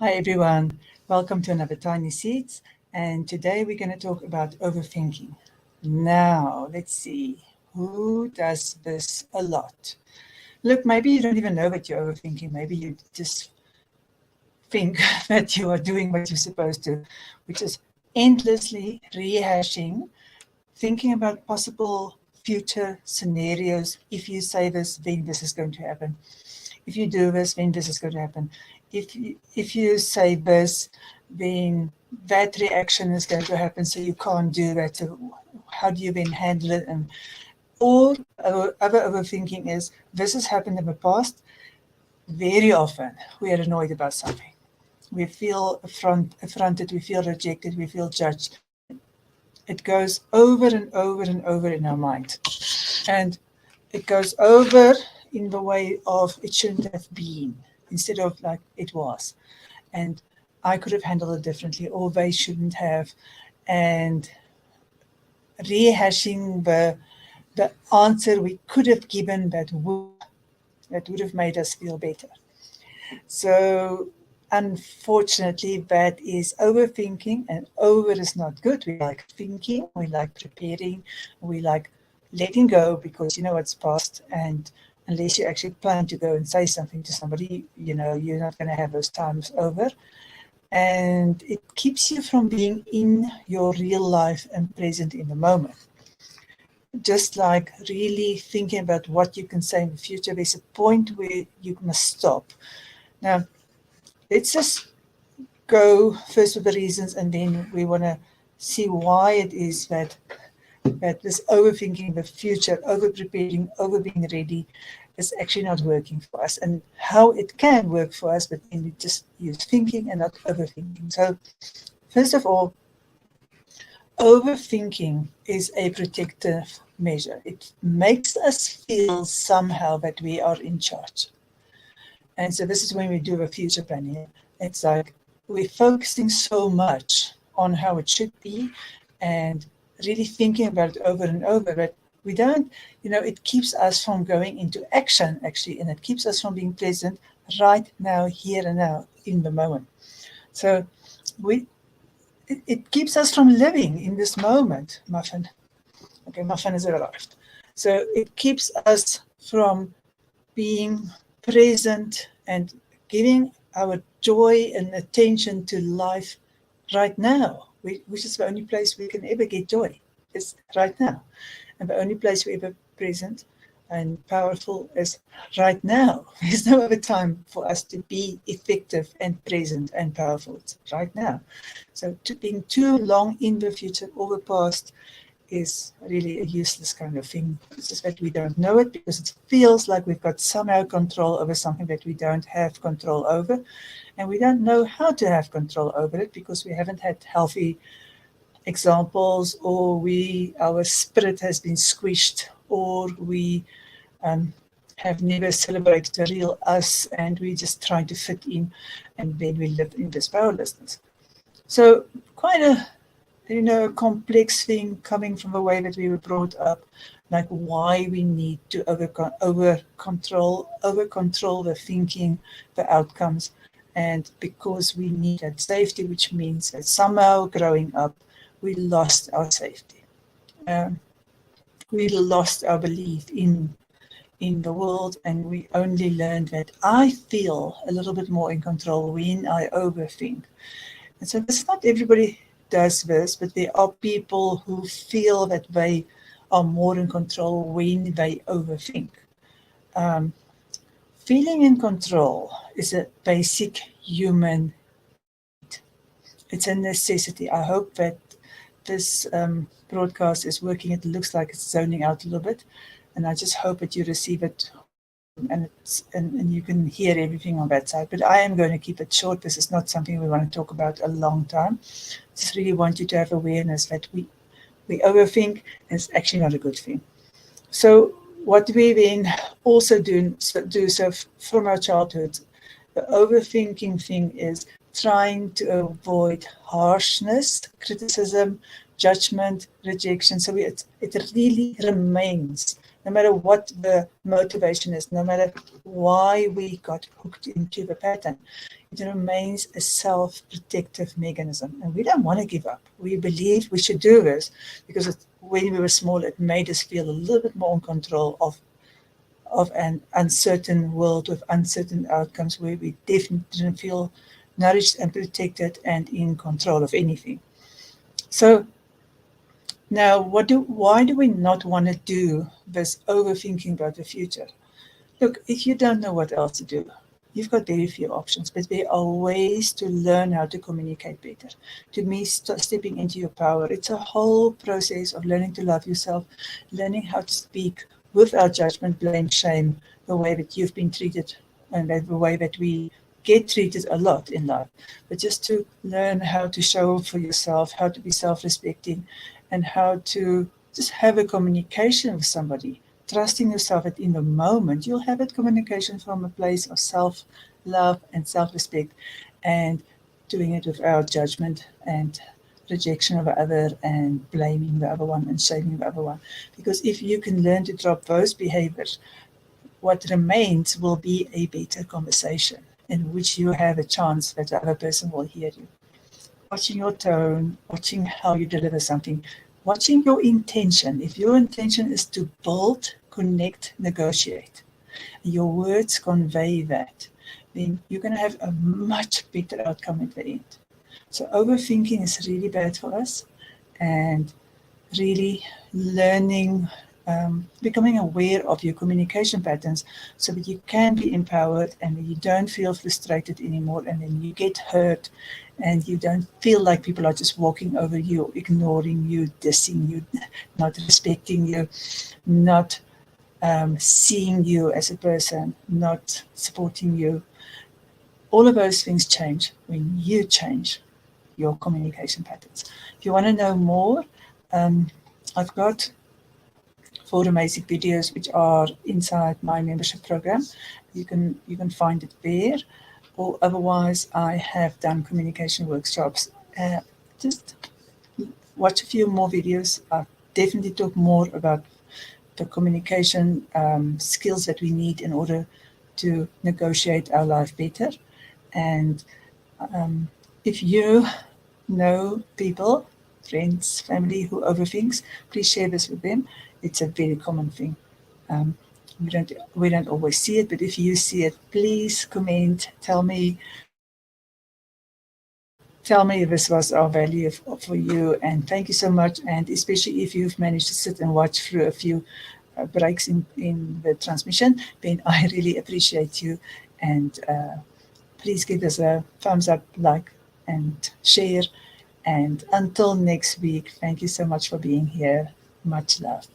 Hi everyone, welcome to another Tiny Seeds, and today we're going to talk about overthinking. Now, let's see, who does this a lot? Look, maybe you don't even know that you're overthinking, maybe you just think that you are doing what you're supposed to, which is endlessly rehashing, thinking about possible future scenarios. If you say this, then this is going to happen. If you do this, then this is going to happen. If you say this, then that reaction is going to happen, so you can't do that. So how do you then handle it? And all other overthinking is, this has happened in the past. Very often we are annoyed about something. We feel affronted, we feel rejected, we feel judged. It goes over and over and over in our mind. And it goes over in the way of it shouldn't have been instead of like it was. And I could have handled it differently, or they shouldn't have. And rehashing the answer we could have given that would have made us feel better. So unfortunately, that is overthinking, and over is not good. We like thinking, we like preparing, we like letting go because you know it's past, and unless you actually plan to go and say something to somebody, you know, you're not going to have those times over. And it keeps you from being in your real life and present in the moment. Just like really thinking about what you can say in the future, there's a point where you must stop. Now, let's just go first with the reasons, and then we want to see why it is that this overthinking the future, over preparing, over being ready is actually not working for us, and how it can work for us, but then we just use thinking and not overthinking. So first of all, overthinking is a protective measure. It makes us feel somehow that we are in charge. And so this is when we do a future planning. It's like we're focusing so much on how it should be and really thinking about it over and over, but we don't, it keeps us from going into action actually, and it keeps us from being present right now, here and now, in the moment. So it keeps us from living in this moment, Muffin. Okay, Muffin has arrived. So it keeps us from being present and giving our joy and attention to life right now, which is the only place we can ever get joy, is right now. And the only place we're ever present and powerful is right now. There's no other time for us to be effective and present and powerful. It's right now. So being too long in the future or the past is really a useless kind of thing. It's just that we don't know it because it feels like we've got somehow control over something that we don't have control over. And we don't know how to have control over it because we haven't had healthy examples, or our spirit has been squished, or we have never celebrated the real us, and we just try to fit in, and then we live in this powerlessness. So quite a complex thing coming from the way that we were brought up, like why we need to over control the thinking, the outcomes, and because we need that safety, which means that somehow growing up, we lost our safety. We lost our belief in the world, and we only learned that I feel a little bit more in control when I overthink. And so it's not everybody does this, but there are people who feel that they are more in control when they overthink. Feeling in control is a basic human need. It's a necessity. I hope that this broadcast is working. It looks like it's zoning out a little bit, and I just hope that you receive it and you can hear everything on that side. But I am going to keep it short. This is not something we want to talk about a long time. Just really want you to have awareness that we overthink, and it's actually not a good thing. So what we then also do so from our childhood, the overthinking thing is trying to avoid harshness, criticism, judgment, rejection. So it really remains, no matter what the motivation is, no matter why we got hooked into the pattern. it remains a self-protective mechanism. And we don't want to give up. We believe we should do this because when we were small, it made us feel a little bit more in control of an uncertain world with uncertain outcomes, where we definitely didn't feel nourished and protected and in control of anything. So now, why do we not want to do this overthinking about the future? Look, if you don't know what else to do, you've got very few options, but there are ways to learn how to communicate better. To me, stepping into your power, it's a whole process of learning to love yourself, learning how to speak without judgment, blame, shame, the way that you've been treated and the way that we get treated a lot in life. But just to learn how to show up for yourself, how to be self-respecting, and how to just have a communication with somebody, trusting yourself that in the moment you'll have that communication from a place of self-love and self-respect, and doing it without judgment and rejection of the other and blaming the other one and shaming the other one. Because if you can learn to drop those behaviors, what remains will be a better conversation in which you have a chance that the other person will hear you. Watching your tone, watching how you deliver something, watching your intention. If your intention is to build, connect, negotiate, your words convey that, then you're going to have a much better outcome at the end. So overthinking is really bad for us, and really learning, becoming aware of your communication patterns so that you can be empowered and you don't feel frustrated anymore, and then you get hurt and you don't feel like people are just walking over you, ignoring you, dissing you, not respecting you, not seeing you as a person, not supporting you. All of those things change when you change your communication patterns. If you want to know more, I've got 4 amazing videos which are inside my membership program. You can find it there, or otherwise I have done communication workshops. Just watch a few more videos. I definitely talk more about the communication skills that we need in order to negotiate our life better. And if you know people, friends, family who overthinks, please share this with them. It's a very common thing. We don't always see it, but if you see it, please comment, tell me if this was of value for you, and thank you so much. And especially if you've managed to sit and watch through a few breaks in the transmission, then I really appreciate you. And please give us a thumbs up, like, and share. And until next week, thank you so much for being here. Much love.